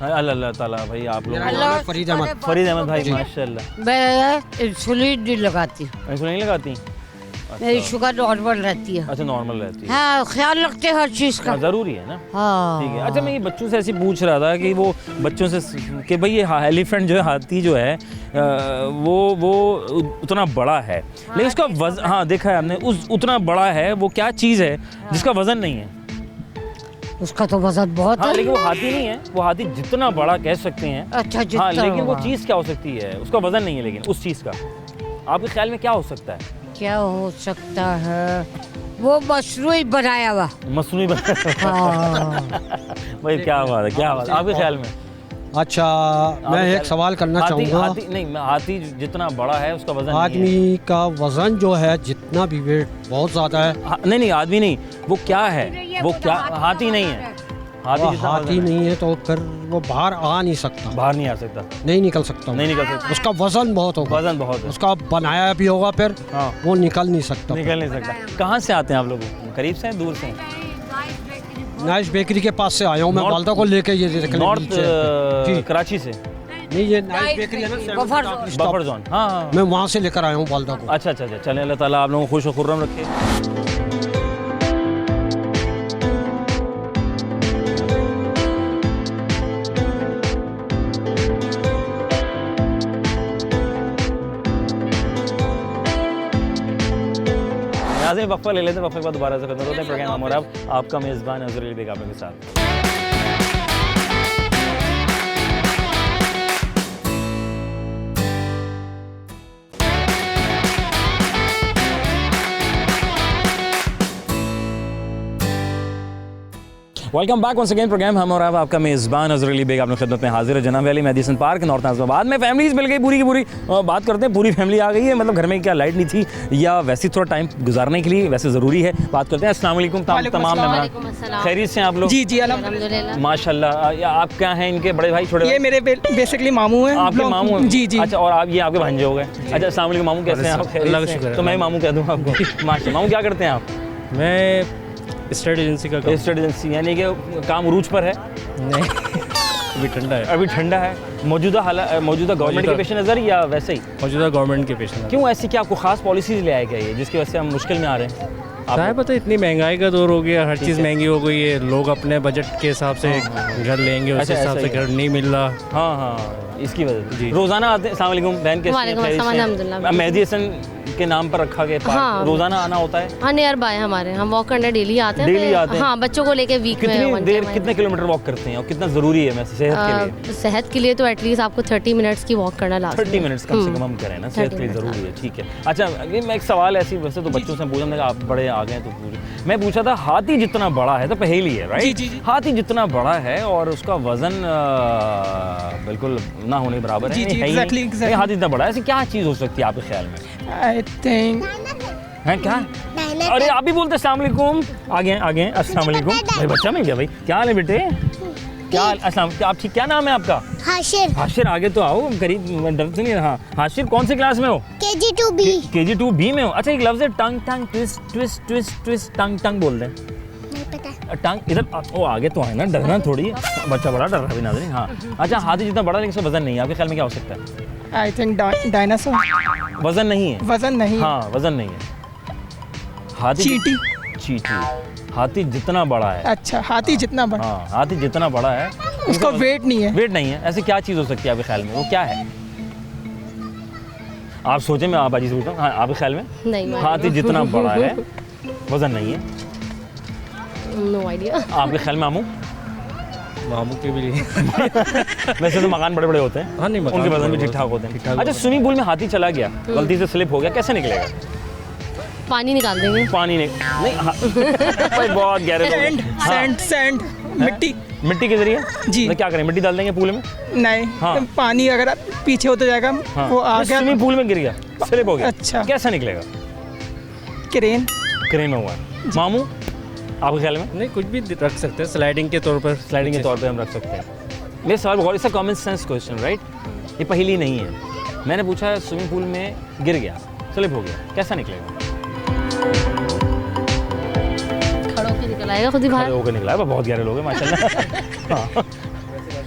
हाँ, अल्लाह ताला भाई, आप लोग। अल्लाह। फरीद अहमद। फरीद अहमद भाई, माशाल्लाह। मैं इंसुलिन नहीं लगाती, इंसुलिन नहीं लगाती? मेरी शुगर नॉर्मल रहती है। अच्छा, नॉर्मल रहती है। हाँ, ख्याल रखते हैं हर चीज का। हाँ, ज़रूरी है ना। हाँ, ठीक है। अच्छा, मैं ये बच्चों से ऐसे पूछ रहा था कि वो बच्चों से कि भाई ये एलिफेंट जो है, हाथी जो है, वो उतना बड़ा है लेकिन उसका वजन, हाँ देखा है हमने, उस उतना बड़ा है, वो क्या चीज़ है जिसका वजन नहीं है? उसका तो वजन बहुत हाँ, है। लेकिन वो हाथी नहीं है, वो हाथी जितना बड़ा कह सकते हैं। अच्छा, जितना हाँ, लेकिन वो बड़ा। चीज़ क्या हो सकती है? उसका वजन नहीं है, लेकिन उस चीज़ का आपके ख्याल में क्या हो सकता है? क्या हो सकता है? वो मशरूई बनाया हुआ। मसनूई हाँ। भाई क्या बात है, क्या बात है आपके ख्याल में? अच्छा, मैं एक सवाल करना चाहूँगा। हाथी जितना बड़ा है उसका वजन नहीं है। आदमी का वजन जो है, जितना भी वेट बहुत ज़्यादा है। नहीं नहीं, आदमी नहीं, वो क्या है? वो क्या हाथी नहीं है? हाथी वो जितना हाथी वजन है। नहीं है तो फिर वो बाहर आ नहीं सकता, बाहर नहीं आ सकता, नहीं निकल सकता। नहीं निकल सकता, उसका वजन बहुत होगा, वजन बहुत है। उसका बनाया भी होगा, फिर हाँ, वो निकल नहीं सकता। निकल नहीं सकता। कहाँ से आते हैं आप लोग? करीब से हैं, दूर से? नाइस बेकरी के पास से आया हूँ मैं, नॉर्थ- वालदा को लेके। ये देखने नॉर्थ नीचे। जी। कराची से? नहीं, ये नाइस बेकरी है ना, बफर स्टॉप। Buffer zone. हाँ हाँ। मैं वहाँ से लेकर आया हूँ वालदा को। अच्छा अच्छा अच्छा, चलें, अल्लाह ताला आप लोगों को खुश और खुर्रम रखे। नाज़रीन, वक्फा ले लेते हैं, वक्फे के बाद दोबारा से खत्म होते हैं प्रोग्राम। और अब आपका मेज़बान अज़हर अली बेग आप लोगों के साथ। Welcome back once again program हम और अब आपका मेज़बान अज़हर अली बेग आप लोग खिदमत में हाजिर है। जनाब valley Madison park, north Nazimabad में। फैमिलीज मिल गई पूरी की पूरी। बात करते हैं, पूरी फैमिली आ गई है। मतलब घर में क्या लाइट नहीं थी या वैसे थोड़ा टाइम गुजारने के लिए वैसे ज़रूरी है। बात करते हैं। अस्सलाम वालेकुम तमाम मेहमान, खैरियत से हैं आप लोग? जी जी, अल्हम्दुलिल्लाह। माशाल्लाह। आप क्या हैं, इनके बड़े भाई छोटे ये भाई? मेरे बेसिकली मामू हैं। आपके मामू हैं? जी जी। अच्छा, और आप ये आपके भांजे हो गए? अच्छा, अस्सलाम वालेकुम मामू, कैसे हैं आप? अल्लाह का शुक्र है। तो मैं मामू कह दूँ आपको। माशा। मामू क्या करते हैं आप? मैं स्टेट एजेंसी का स्टेट एजेंसी, यानी कि काम उरूज पर है? नहीं, अभी ठंडा है। अभी ठंडा है। मौजूदा गवर्नमेंट के पेश नज़र या वैसे ही? मौजूदा गवर्नमेंट के पेश क्यों ऐसी, क्या आपको खास पॉलिसीज ले आए क्या ये, जिसकी वजह से हम मुश्किल में आ रहे हैं? क्या पता, इतनी महंगाई का दौर हो गया, हर चीज़ महंगी हो गई है। लोग अपने बजट के हिसाब से घर लेंगे, उस अच्छा, हिसाब ऐसा से ही है। घर नहीं मिल रहा। हाँ हाँ, इसकी वजह से जी। रोज़ाना आते हैं। अस्सलाम वालेकुम बहन, कैसे हैं? वालेकुम खैरियत अस्सलाम, से? अल्हम्दुलिल्लाह। मेहदी हसन के नाम पर रखा गया पार्क, हाँ। रोज़ाना आना होता है? हाँ, नियर बाय हमारे, हम वॉक करने डेली आते हैं। डेली आते हैं? हाँ, बच्चों को लेके वीक में कितनी one देर, time कितने किलोमीटर वॉक करते हैं और कितना ज़रूरी है वैसे सेहत के लिए? सेहत के लिए तो एटलीस्ट आपको 30 मिनट्स की वॉक करना लाजमी 30 मिनट्स कम से हम्म। कम हम करें ना, सेहत 30 के लिए मिनट्स, ज़रूरी है। ठीक है। अच्छा, अभी मैं एक सवाल ऐसी, वैसे तो बच्चों से पूछा, मैंने कहा आप बड़े आ गए तो पूछे। मैं पूछा था, हाथी जितना बड़ा है, तो पहेली है राइट? जी, जी, जी। हाथी जितना बड़ा है और उसका वजन बिल्कुल ना होने बराबर है। जी, जी, है ही नहीं। exactly, exactly। हाथी इतना बड़ा है, ऐसी क्या चीज़ हो सकती है आपके ख्याल में? आई थिंक है क्या? अरे आप भी बोलते अस्सलाम वालेकुम। आगे अस्सलाम वालेकुम। भाई बच्चा मिल गया भाई, क्या हाल है बेटे? क्या हाल? अस्सलाम, क्या आप ठीक? क्या नाम है आपका? हाशिर हाशिर आगे तो आओ, करीब डर तो नहीं है। हाँ हाशिर, कौन सी क्लास में हो? KG2B KG2B में हो। अच्छा एक लफ्ज़ है tongue tongue twist twist twist twist, tongue टंग बोल रहे हैं। नहीं पता। टंग इधर ओ आगे तो है ना, डरना थोड़ी, बच्चा बड़ा डर रहा है नाज़रीन। हाँ अच्छा, हाथी जितना बड़ा लेकिन इसका वजन नहीं है, आपके ख्याल में क्या हो सकता है? I think dinosaur. वजन नहीं है। वजन नहीं। हाँ वजन नहीं है। हाथी चींटी। चींटी। हाथी जितना बड़ा है। अच्छा, हाथी जितना बड़ा। हाँ हाथी जितना बड़ा है उसका वेट नहीं है। वेट नहीं है। ऐसी क्या चीज़ हो सकती है आपके ख्याल में, वो क्या है? आप सोचें, मैं आप बाजी से पूछता हूँ। हाँ आपके ख्याल में? नहीं, हाथी जितना बड़ा है, वजन नहीं है। No idea. आपके ख्याल में मामू? मामू के भी लिए वैसे तो मकान बड़े बड़े होते हैं। हाँ नहीं, मकान उनके वजन भी बड़े ठीक ठाक होते हैं। ठीक-ठाक अच्छा होते स्विमिंग पूल में हाथी चला गया, गलती से स्लिप हो गया, कैसे निकलेगा? पानी निकाल देंगे। पानी नहीं भाई बहुत गहरे लोग सैंड हैं। हाँ, सैंड सैंड मिट्टी। मिट्टी के जरिए जी। तो क्या करें, मिट्टी डाल देंगे पूल में? नहीं, हाँ। पानी अगर पीछे होता जाएगा हाँ वो आ गया। स्विमिंग पूल में गिर गया, स्लिप हो गया, अच्छा। कैसे निकलेगा? क्रेन। क्रेन में हुआ है। मामू आपके ख्याल में? नहीं, कुछ भी रख सकते हैं स्लाइडिंग के तौर पर। स्लाइडिंग के तौर पे हम रख सकते हैं। मेरे सवाल बहुत, इसका कॉमन सेंस क्वेश्चन राइट, ये पहेली नहीं है। मैंने पूछा स्विमिंग पूल में गिर गया, स्लिप हो गया, कैसा निकलेगा? खड़ा होकर निकल आएगा खुद ही खड़े बाहर। होकर निकला है, बहुत गहरे लोग हैं माशाल्लाह। हाँ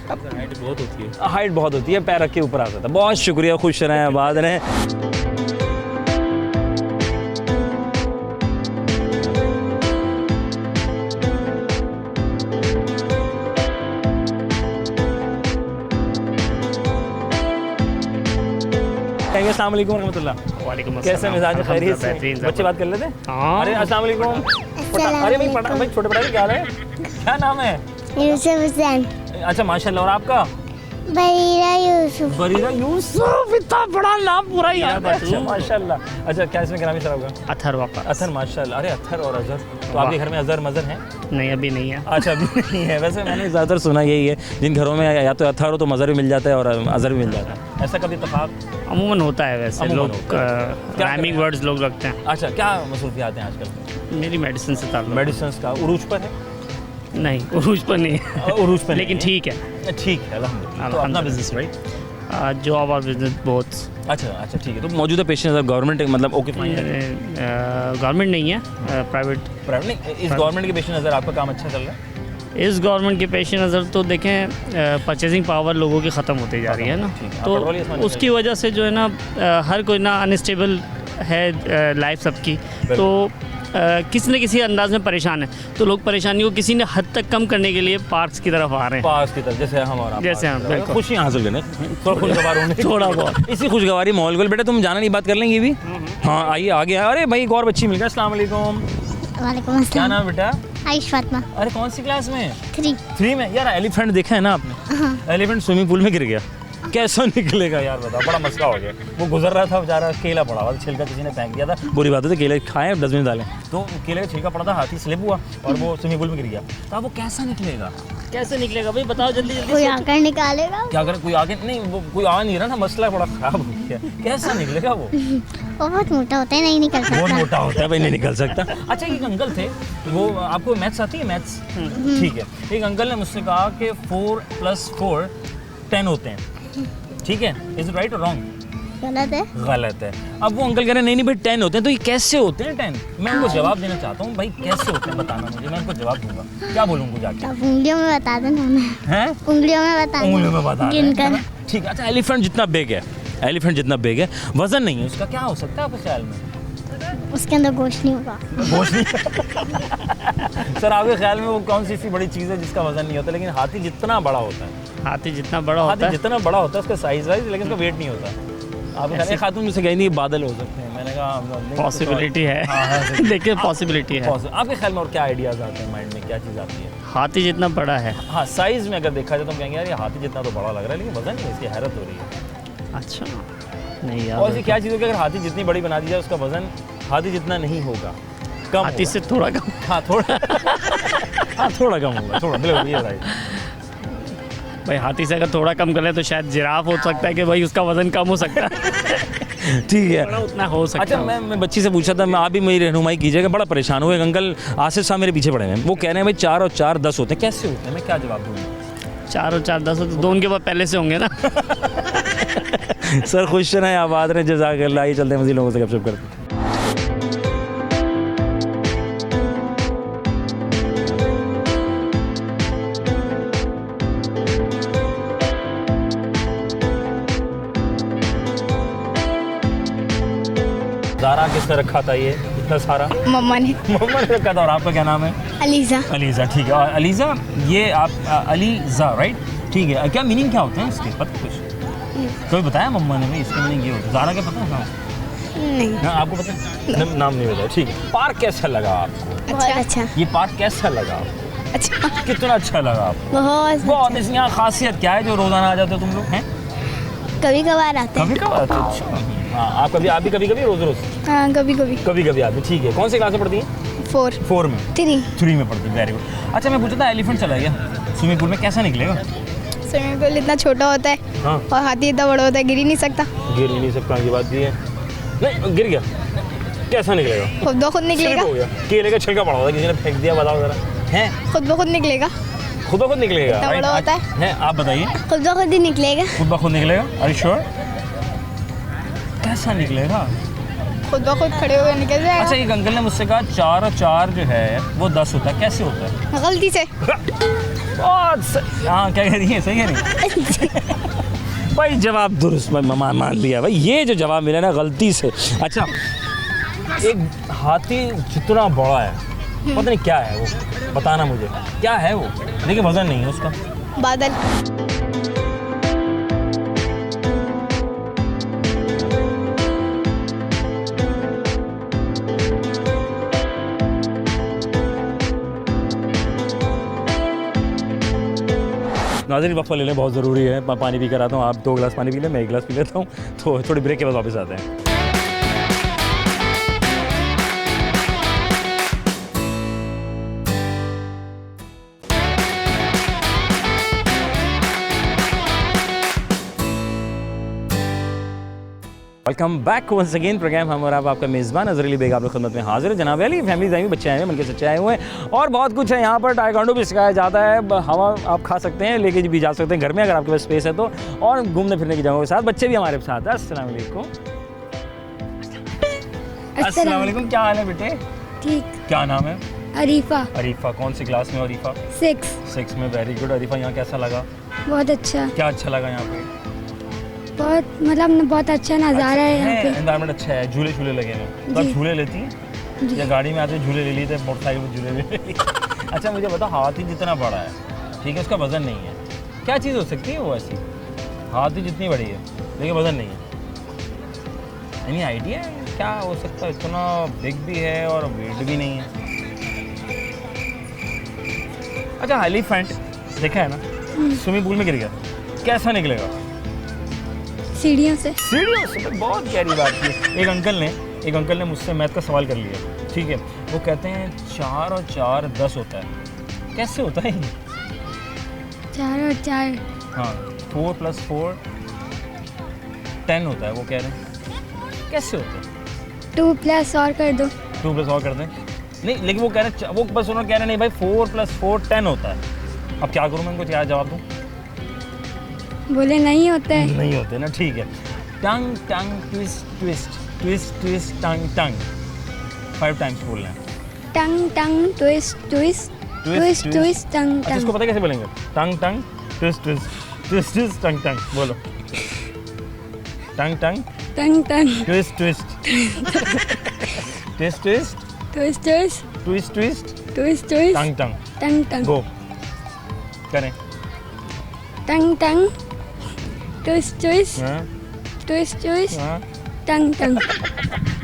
हाइट बहुत होती है। हाइट बहुत होती है, पैर रख के ऊपर आ जाता है। बहुत शुक्रिया, खुश रहें, आबाद रहें। अस्सलाम वालेकुम रहमतुल्लाह। वालेकुम कैसे अस्सलाम। मिजाज है, खैरियत से? बेहतरीन बच्चे बात कर लेते हैं? हाँ। अरे अस्सलाम वालेकुम। अरे भाई भाई छोटे बड़ा क्या हाल है? क्या नाम है? यूसुफ हुसैन। अच्छा माशाल्लाह, और आपका? बरीरा यूसुफ। बरीरा यूसुफ, इतना बड़ा नाम पूरा याद है। अच्छा माशाल्लाह। अच्छा क्या इसमें ग्रामी शराब का? अथर वक़्त। अथर माशाल्लाह। अरे अथर और अजहर, तो आपके घर में अजहर मजहर हैं? नहीं, अभी नहीं है। अच्छा अभी नहीं है। वैसे मैंने ज़्यादातर सुना यही है, जिन घरों में या तो अथर हो तो मजहर भी मिल जाता है और अजहर भी मिल जाता है। ऐसा कभी इत्तेफाक? अमूमन होता है वैसे, अमूमन लोग होता है। राइमिंग वर्ड्स लोग रखते हैं। अच्छा क्या मसरूफियात हैं आजकल? मेरी मेडिसिन से ताल्लुक। मेडिसिन का उरूज पर है? नहीं, उरूज पर नहीं है। उरूज पर लेकिन नहीं ठीक है। है। ठीक है अल्हम्दुलिल्लाह। तो अपना बिजनेस राइट? जॉब और बिजनेस बोथ। अच्छा अच्छा ठीक है। तो मौजूदा पेश नज़र गवर्नमेंट मतलब ओके फाइन है? गवर्नमेंट नहीं है, प्राइवेट। प्राइवेट नहीं, इस गवर्नमेंट के पेश नज़र आपका काम अच्छा चल रहा है? इस गवर्नमेंट के पेश नज़र तो देखें, परचेजिंग पावर लोगों की ख़त्म होती जा रही है ना, ठीक है। तो पेट्रोल ही आसमान उसकी वजह से जो है ना हर कोई ना अनस्टेबल है लाइफ सबकी, तो किसी न किसी अंदाज में परेशान है, तो लोग परेशानी को किसी ने हद तक कम करने के लिए पार्क्स की तरफ आ रहे हैं। पास की तरफ जैसे हम और आप जैसे हम, बिल्कुल। खुशियाँ हासिल करने, थोड़ा खुशगवार होने, थोड़ा बहुत। इसी खुशगवारी माहौल को। बेटा तुम जाना नहीं, बात कर लेंगे भी? हाँ आइए आ गया। अरे भाई एक और बच्ची मिल गया। अस्सलाम वालेकुम। वालेकुम क्या अस्सलाम। नाम बेटा? आयुष फातिमा। अरे कौन सी क्लास में? 3। में। यार एलिफेंट देखा है ना आपने? एलिफेंट स्विमिंग पूल में गिर गया, कैसा निकलेगा यार बताओ? बड़ा मसला हो गया। वो गुजर रहा था बेचारा, केला पड़ा हुआ, छिलका किसी ने फेंक दिया था। बुरी बात है, केले खाएं डस्टबिन डालें, तो केले का छिलका पड़ा था, हाथी स्लिप हुआ और वो स्विमिंग पूल में गिर गया। तो अब वो कैसा निकलेगा? कैसे निकलेगा भाई, बताओ जल्दी जल्दी। कोई आकर निकालेगा। क्या करें, कोई आगे नहीं, वो कोई आ नहीं रहा ना, मसला बड़ा खराब हो गया। कैसा निकलेगा वो? वो बहुत मोटा होता है, नहीं निकल बहुत सकता। मोटा होता है भाई, नहीं निकल सकता। अच्छा एक अंकल थे, वो आपको मैथ्स आती है? मैथ्स ठीक है। एक अंकल ने मुझसे कहा कि 4 + 4 10 होते हैं, ठीक है? इज इट राइट और रॉन्ग? गलत है। गलत है। अब वो अंकल कह रहे हैं नहीं भाई 10 होते हैं, तो ये कैसे होते हैं 10? मैं उनको जवाब देना चाहता हूँ, भाई कैसे होते हैं बताना मुझे, मैं उनको जवाब दूंगा। क्या बोलूँ उनको जाके? अब उंगलियों में बता देना मैं। हैं? उंगलियों में बता देना। उंगलियों में बता दें, गिनकर। है ना? ठीक है। अच्छा एलिफेंट जितना बिग है, एलिफेंट जितना बिग है, वजन नहीं है उसका, क्या हो सकता है आपके ख्याल में? उसके अंदर गोश्त नहीं होगा। गोश्त नहीं। सर आपके ख्याल में वो कौन सी ऐसी बड़ी चीज़ है जिसका वजन नहीं होता, लेकिन हाथी जितना बड़ा होता है? हाथी जितना बड़ा हाथी होता है, जितना बड़ा होता है उसका साइज वाइज, लेकिन उसका वेट नहीं होता। आप एक खातून मुझसे कही नहीं बादल हो सकते हैं, मैंने कहा नहीं, पॉसिबिलिटी है। हाँ, है। देखिए पॉसिबिलिटी है। आपके ख्याल में और क्या आइडियाज़ आते हैं माइंड में, क्या चीज़ आती है? हाथी जितना बड़ा है। हाँ साइज में अगर देखा जाए तो हम कहेंगे यार ये हाथी जितना तो बड़ा लग रहा है, लेकिन वजन नहीं, इसकी हैरत हो रही है। अच्छा नहीं यार, और ऐसी क्या चीज़ है कि अगर हाथी जितनी बड़ी बना दी जाए उसका वजन हाथी जितना नहीं होगा, कम हाथी होगा। से थोड़ा कम। हाँ थोड़ा हाँ थोड़ा कम होगा, थोड़ा बिल्कुल ये राइट। भाई हाथी से अगर थोड़ा कम कर ले तो शायद जिराफ हो सकता है कि भाई उसका वजन कम हो सकता है। ठीक है। बड़ा उतना हो सकता अच्छा है। मैं बच्ची से पूछा था, मैं आप भी मेरी रहनुमाई कीजिएगा, बड़ा परेशान हुए। एक अंकल आसिफ साहब मेरे पीछे पड़े हैं, वो कह रहे हैं भाई 4 और 4 10 होते हैं, कैसे होते हैं? मैं क्या जवाब दूँ? 4 और 4 10 तो 2 उनके पास पहले से होंगे ना। सर खुश हैं आबाद रहे, जज़ाकल्लाह। आइए चलते हैं मज़ीद लोगों से गपशप करते हैं। ज़ारा किसने रखा था ये इतना सारा? मम्मा ने। मम्मा ने रखा था। और आपका क्या नाम है? अलीज़ा। अलीज़ा, ठीक है। और अलीज़ा, ये आप अलीज़ा राइट, ठीक है। क्या मीनिंग क्या होता है इसके, पता कुछ? कोई बताया मम्मा ने? भाई इसका मीनिंग ये होता है। ज़ारा क्या पता है? नहीं। ना आपको पता है? नाम नहीं बताया, ठीक है। पार्क कैसा लगा आपको? बहुत अच्छा। ये पार्क कैसा लगा आपको? अच्छा। कितना अच्छा लगा आपको? बहुत बहुत। इसमें यहाँ खासियत क्या है जो रोज़ाना आ जाते हो तुम लोग हैं? कभी कभार आते हैं। कभी कभार आते हो? अच्छा। हाँ, आप भी कभी कभी रोज़ रोज़? हाँ, कभी कभी। कभी कभी आते हैं, ठीक है। कौन सी क्लास में पढ़ती हैं? 4 में। 3 में पढ़ती है, वेरी गुड। अच्छा, मैं पूछा था एलिफेंट चला गया स्विमिंग पूल में, कैसा निकलेगा? स्विमिंग पूल इतना छोटा होता है। हाँ। और हाथी इतना बड़ा होता है, गिर ही नहीं सकता। गिर ही नहीं सकता, की बात भी है। नहीं, गिर गया कैसा निकलेगा? खुद ब खुद निकलेगा। हो गया, केले का छिलका पड़ा होता, किसी ने फेंक दिया, बताओ जरा। हैं? खुद ब खुद निकलेगा। खुद ब खुद निकलेगा? इतना बड़ा होता है। आप बताइए। खुद ब खुद ही निकलेगा। खुद ब खुद निकलेगा? Are you sure? कैसा निकलेगा? खुद ब खुद खड़े होकर निकल जाएगा। अच्छा, एक अंकल ने मुझसे कहा 4 और 4 जो है वो 10 होता है, कैसे होता है? गलती से। हाँ, क्या कह रही है? सही कह रही है? भाई जवाब दुरुस्त मान लिया भाई, ये जो जवाब मिला ना गलती से। अच्छा, एक हाथी जितना बड़ा है, पता नहीं क्या है वो, बताना मुझे क्या है वो, लेकिन वजन नहीं है उसका। बादल। नाज़रीन, वक्फा ले लें, बहुत ज़रूरी है। मैं पानी पी कर आता हूँ, आप 2 गिलास पानी पी लें, मैं 1 गिलास पी लेता हूँ, तो थोड़ी ब्रेक के बाद वापस आते हैं। Welcome back once again. Program हम और आपका मेज़बान अज़हर अली बेग आप लोग खिदमत में हाजिर है। जनाब अली फैमिली टाइम बच्चे आए हैं, मन के सच्चे आए हुए हैं और बहुत कुछ है यहाँ पर। टाइकोंडो भी सिखाया जाता है, हवा आप खा सकते हैं, लेके भी जा सकते हैं घर में अगर आपके पास स्पेस है तो, और घूमने फिरने की जगहों के साथ बच्चे भी हमारे साथ हैं। अस्सलाम वालेकुम। अस्सलाम वालेकुम, क्या हाल है बेटे? ठीक। क्या नाम है? अरीफा। अरीफा, कौन सी क्लास में? अरीफा 6 में, वेरी गुड। अरीफा, यहाँ कैसा लगा? बहुत अच्छा। क्या अच्छा लगा यहाँ पे? बहुत मतलब बहुत अच्छा नज़ारा है यहाँ पे। एनवायरनमेंट अच्छा है, झूले झूले लगे हैं। तो आप झूले लेती हैं या गाड़ी में आते झूले ले लिए थे, मोटरसाइकिल में झूले ले लिए? अच्छा, मुझे बताओ, हाथी जितना बड़ा है, ठीक है, उसका वजन नहीं है, क्या चीज़ हो सकती है वो ऐसी? हाथी जितनी बड़ी है लेकिन वजन नहीं है। एनी आइडिया क्या हो सकता है? इतना बिग भी है और वेट भी नहीं है। अच्छा, एलिफेंट देखा है ना, स्विमिंग पूल में गिर गया, कैसा निकलेगा? सीढ़ियों से। सीढ़ियों से? बहुत गहरी बात की। एक अंकल ने मुझसे मैथ का सवाल कर लिया, ठीक है। वो कहते हैं 4 और 4 10 होता है, कैसे होता है? 4 और 4 हाँ, 4 + 4 10 होता है, वो कह रहे हैं कैसे होता है? 2 प्लस और कर दो। 2 प्लस और कर दें? नहीं, लेकिन वो कह रहे हैं, वो बस उन्होंने कह रहे नहीं भाई 4 + 4 10 होता है। अब क्या करूँ मैं, उनको क्या जवाब दूँ? बोले नहीं होते हैं। नहीं होते ना, ठीक है। Tongue tongue twist twist twist twist tongue tongue 5 times बोलना है। Tongue tongue twist twist twist twist tongue अच्छा, इसको टंग। पता कैसे बोलेंगे? Tongue tongue twist twist twist twist tongue tongue, बोलो। Tongue tongue tongue tongue twist twist twist twist twist twist twist twist twist twist tongue tongue. Tongue tongue go करें। Tongue tongue twist twist हाँ twist twist हाँ। Tongue टंग।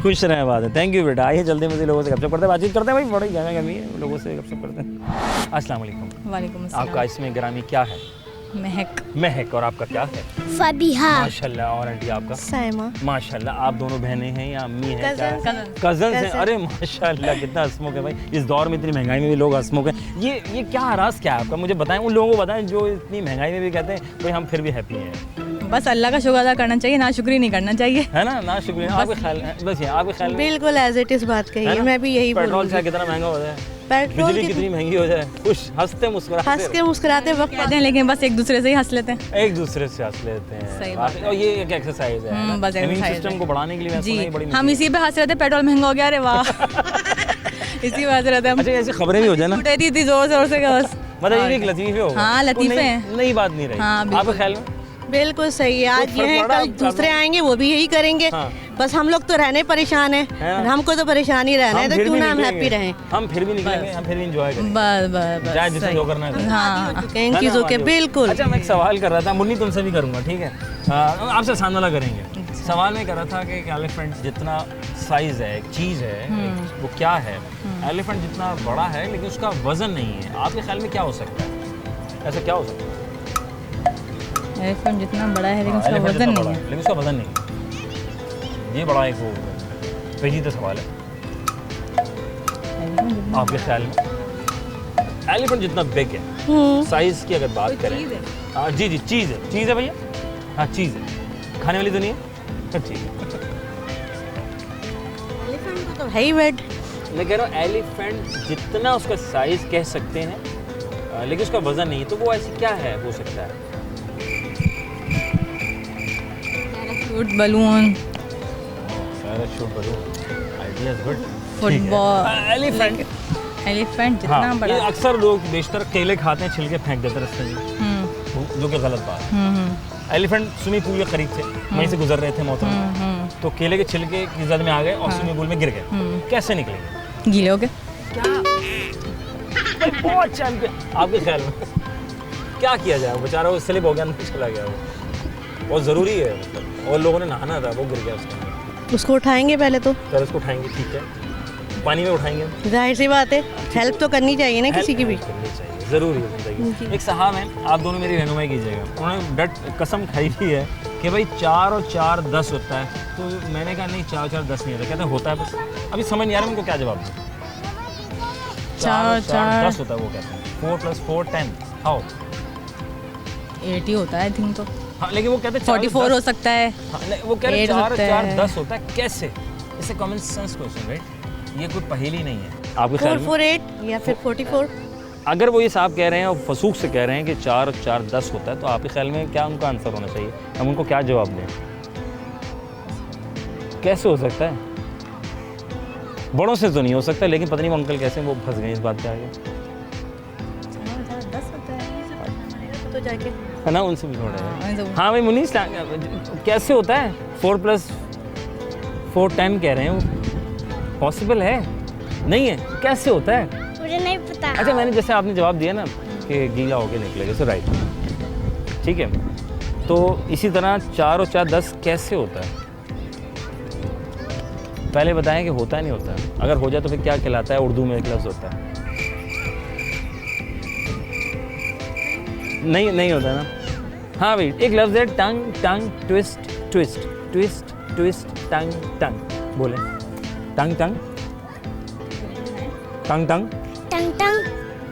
खुश रहें, बात है। Thank you बेटा। आइए जल्दी मुझे लोगों से गपशप करते हैं, बातचीत करते हैं। भाई बड़ी गहमी गमी है, लोगों से गपशप करते हैं। अस्सलाम वालेकुम। वालेकुम अस्सलाम। आपका इसमें ग्रामी क्या है? महक। महक। और आपका क्या है? फबीहा। माशाल्लाह। और आंटी आपका? साइमा। माशाल्लाह। आप दोनों बहनें हैं या अम्मी हैं? कज़न। कज़न हैं। अरे माशाल्लाह, कितना हंसमुख है भाई। इस दौर में इतनी महंगाई में भी लोग हंसमुख हैं। ये क्या राज क्या है आपका? मुझे बताएं, उन लोगों को बताएं जो इतनी महंगाई में भी कहते हैं भाई हम फिर भी हैप्पी हैं। बस अल्लाह का शुक्र अदा करना चाहिए, ना शुक्री नहीं करना चाहिए, है ना? ना शुक्रिया। आपके ख्याल बस ये आपके ख्याल में बिल्कुल एज इट इज बात कही है, मैं भी यही पेट्रोल से कितना महंगा हो रहा है? पेट्रोल बिजली कितनी महंगी हो जाए, खुश हंसते मुस्कुराते हंस के मुस्कुराते वक्त कहते हैं लेकिन बस एक दूसरे से ही हंस लेते हैं। एक दूसरे से हंस लेते हैं। सही बात और ये एक एक्सरसाइज है, बस इम्यून exercise सिस्टम है। को बढ़ाने के लिए मैं सुना जी है बड़ी हम मुश्किल इसी पे हंस रहे थे, पेट्रोल महंगा हो गया, अरे वाह इसी पे हंस रहे थे हम। अच्छा ऐसी खबरें भी हो जाए ना, उठाई थी जोर जोर से कि बस मतलब ये भी एक लतीफे हो हाँ, लतीफे हैं। नई बात नहीं रही। हाँ, बिल्कुल। आपके ख्याल में बिल्कुल सही है। आज फर्क ये है, पड़ा कल आप दूसरे करना। आएंगे वो भी यही करेंगे। हाँ। बस हम लोग तो रहने परेशान है हैं, ना? हमको तो परेशान ही रहना है, हम तो फिर क्यों भी ना हम निकलेंगे। हैप्पी रहें। हम फिर भी निकलेंगे, हम फिर भी इंजॉय करेंगे, बस बस चाहे बस जिसे सही। जो करना है। हाँ चुके हैं इन चीज़ों के, बिल्कुल। अच्छा मैं एक सवाल कर रहा था, मुन्नी तुमसे भी करूंगा, ठीक है? आपसे आसान वाला करेंगे। सवाल में कर रहा था कि एक एलिफेंट जितना साइज है, एक चीज़ है, वो क्या है? एलिफेंट जितना बड़ा है लेकिन उसका वजन नहीं है, आपके ख्याल में क्या हो सकता है? ऐसा क्या हो सकता है? एलिफेंट जितना बड़ा है लेकिन उसका एलिफेंट वजन जितना नहीं बड़ा है। है, लेकिन उसका वजन नहीं है। ये बड़ा एक वो पेचीदा सवाल है। आपके ख्याल में एलिफेंट जितना बिग है, साइज की अगर बात करें, हाँ जी जी चीज़ है भैया, हाँ चीज़ है, खाने वाली तो नहीं है, ठीक है। एलिफेंट तो है ही वेट। मैं कह रहा हूँ एलिफेंट जितना उसका साइज कह सकते हैं, लेकिन उसका वजन नहीं है, तो वो ऐसी क्या है हो सकता है? Fruit, balloon, parachute, balloon, idea is good. Football. Elephant, elephant जितना हाँ, बड़ा ये है। अक्सर लोग बेशतर केले खाते हैं, छिलके फेंक देते हैं रास्ते में, जो कि गलत बात है। एलिफेंट स्विमिंग पूल के करीब थे, वहीं से गुजर रहे थे मोहतरम, तो केले के छिलके की जद में आ गए और स्विमिंग पूल में गिर गए, कैसे निकलेंगे? गीले हो गए। बहुत चैंपियन। आपके ख्याल में क्या किया जाए? बेचारा वो स्लिप हो गया, अंदर चला गया, वो बहुत ज़रूरी है मतलब, और लोगों ने नहाना था, वो गिर गया उसके अंदर। उसको उठाएंगे पहले तो, चलो उसको उठाएंगे, ठीक है, पानी में उठाएंगे, जाहिर सी बात है, हेल्प तो करनी चाहिए ना किसी की भी। करनी चाहिए, ज़रूरी है ज़िंदगी। एक साहब हैं, आप दोनों मेरी रहनुमाई कीजिएगा, उन्होंने डट कसम खाई हुई है कि भाई 4 और 4 10 होता है, तो मैंने कहा नहीं 4 और 4 10 नहीं होता, कहते हैं होता है बस। अभी समझ नहीं आ रहा उनको क्या जवाब दूँ। 4 और 4 10 होता है, वो कहते हैं 4 + 4 10, हाउ 80 होता है आई थिंक तो। हाँ लेकिन वो कहते हैं 44 हो सकता है। हाँ, नहीं, वो कह रहे 8 4 होता 4 है। 10 होता है, कैसे? इसे कॉमन सेंस क्वेश्चन, राइट? ये कोई पहेली नहीं है। आपके ख्याल 4 में 4 8 या फिर 44। अगर वो ये साहब कह रहे हैं और फसूख से कह रहे हैं कि 4 और 4 10 होता है, तो आपके ख्याल में क्या उनका आंसर होना चाहिए? हम उनको क्या जवाब दें? कैसे हो सकता है? बड़ों से तो नहीं हो सकता, लेकिन पता नहीं वो अंकल कैसे वो फंस गए इस बात पे आगे, 10 होता है तो जाके है ना? उनसे भी थोड़ा है। हाँ, हाँ भाई मुनीस, कैसे होता है? 4 + 4 10 कह रहे हैं वो, पॉसिबल है? नहीं है, कैसे होता है? मुझे नहीं पता। अच्छा मैंने जैसे आपने जवाब दिया ना कि गीला होके निकलेगा, सो राइट, ठीक है, तो इसी तरह 4 और 4 10 कैसे होता है? पहले बताएं कि होता है नहीं होता है, अगर हो जाए तो फिर क्या कहलाता है? उर्दू में एक लफ्ज़ होता है, नहीं होता ना? हाँ भाई एक लफ्ज़ है tongue tongue twist twist twist twist tongue tongue, बोले tongue tongue tongue tongue tongue tongue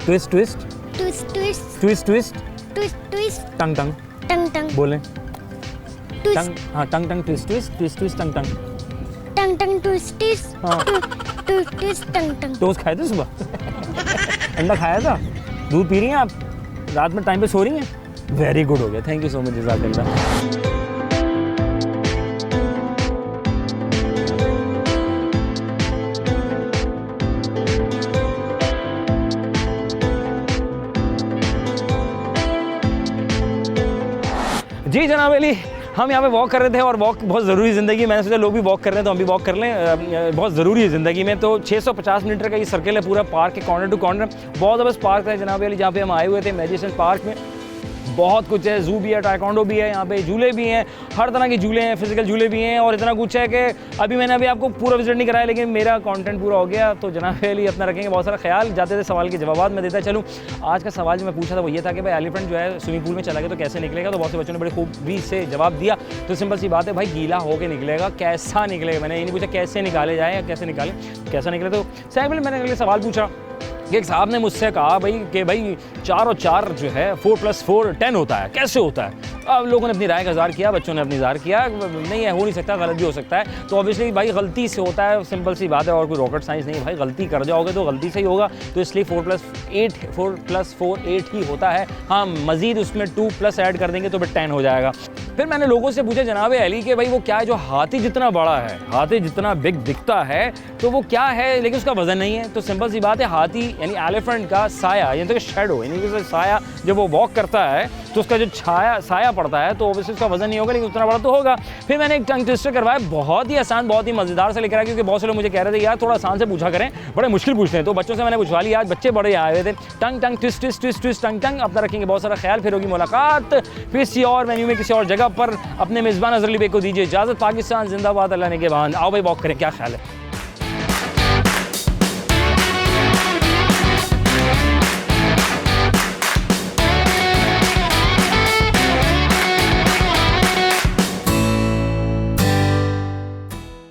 twist twist twist twist twist twist twist twist tongue tongue, tongue tongue बोले ट्विस्ट टंग, हाँ tongue tongue twist twist twist twist tongue tongue. Tongue tongue twist twist हाँ। Twist twist tongue tongue. Toast खाए थे सुबह? अंडा खाया था? दूध पी रही हैं आप? रात में टाइम पे सो रही हैं? वेरी गुड हो गया, थैंक यू सो मच, जज़ाकल्लाह। जी जनाब अली, हम यहाँ पे वॉक कर रहे थे और वॉक बहुत ज़रूरी है ज़िंदगी में, मैंने सोचा लोग भी वॉक कर रहे हैं तो हम भी वॉक कर लें, बहुत ज़रूरी है ज़िंदगी में। तो 650 मीटर का ये सर्कल है पूरा पार्क के कॉर्नर टू कॉर्नर, बहुत ज़बरदस्त पार्क है जनाब अली, जहाँ पे हम आए हुए थे इमेजिनेशन पार्क में। बहुत कुछ है, जू भी है, टाइकोंडो भी है, यहाँ पे झूले भी हैं, हर तरह के झूले हैं, फिजिकल झूले भी हैं, और इतना कुछ है कि अभी मैंने आपको पूरा विजिट नहीं कराया, लेकिन मेरा कंटेंट पूरा हो गया। तो जनाब अली अपना रखेंगे बहुत सारा ख्याल। जाते थे सवाल के जवाब मैं देता चलूँ। आज का सवाल जो मैं पूछा था वो ये था कि भाई एलिफेंट जो है स्विमिंग पूल में चला गया तो कैसे निकलेगा? तो बहुत से बच्चों ने बड़ी खूबी से जवाब दिया। तो सिंपल सी बात है भाई, गीला होकर निकलेगा। कैसा निकलेगा? मैंने ये नहीं पूछा कैसे निकाले जाए या कैसे निकाले, कैसा निकले। तो साहब मैंने अगले सवाल पूछा कि एक साहब ने मुझसे कहा भाई कि भाई 4 और 4 जो है 4 + 4 10 होता है, कैसे होता है? अब लोगों ने अपनी राय का इज़हार किया, बच्चों ने अपनी इज़हार किया, नहीं है, हो नहीं सकता, गलत भी हो सकता है। तो ऑब्वियसली भाई गलती से होता है, सिंपल सी बात है, और कोई रॉकेट साइंस नहीं है भाई। गलती कर जाओगे तो गलती से ही होगा, तो इसलिए 4+4 8 ही होता है। हाँ, मज़ीद उसमें 2+ ऐड कर देंगे तो फिर 10 हो जाएगा। फिर मैंने लोगों से पूछा जनाब अली कि भाई वो क्या है जो हाथी जितना बड़ा है, हाथी जितना बिग दिखता है, तो वो क्या है लेकिन उसका वजन नहीं है। तो सिंपल सी बात है, हाथी यानी एलिफेंट का साया, यानी तो शेडो, यानी कि साया जब वो वॉक करता है तो उसका जो साया पड़ता है तो ऑब्वियसली उसका वजन नहीं होगा, लेकिन उतना बड़ा तो होगा। फिर मैंने एक टंग ट्विस्टर करवाया, बहुत ही आसान, बहुत ही मज़ेदार से लेकर आया, क्योंकि बहुत से लोग मुझे कह रहे थे यार थोड़ा आसान से पूछा करें, बड़े मुश्किल पूछते हैं। तो बच्चों से मैंने पूछवा लिया, आज बच्चे बड़े आए हुए थे। टंग tongue twist twist twist twist tongue टंग। अपना रखेंगे बहुत सारा ख्याल, फिर होगी मुलाकात फिर किसी और मेन्यू में किसी और जगह पर। अपने मेज़बान अज़हर अली बेग को दीजिए इजाज़त। पाकिस्तान जिंदाबाद, अल्लाह ने के बाद। आओ भाई वॉक करें, क्या ख्याल है?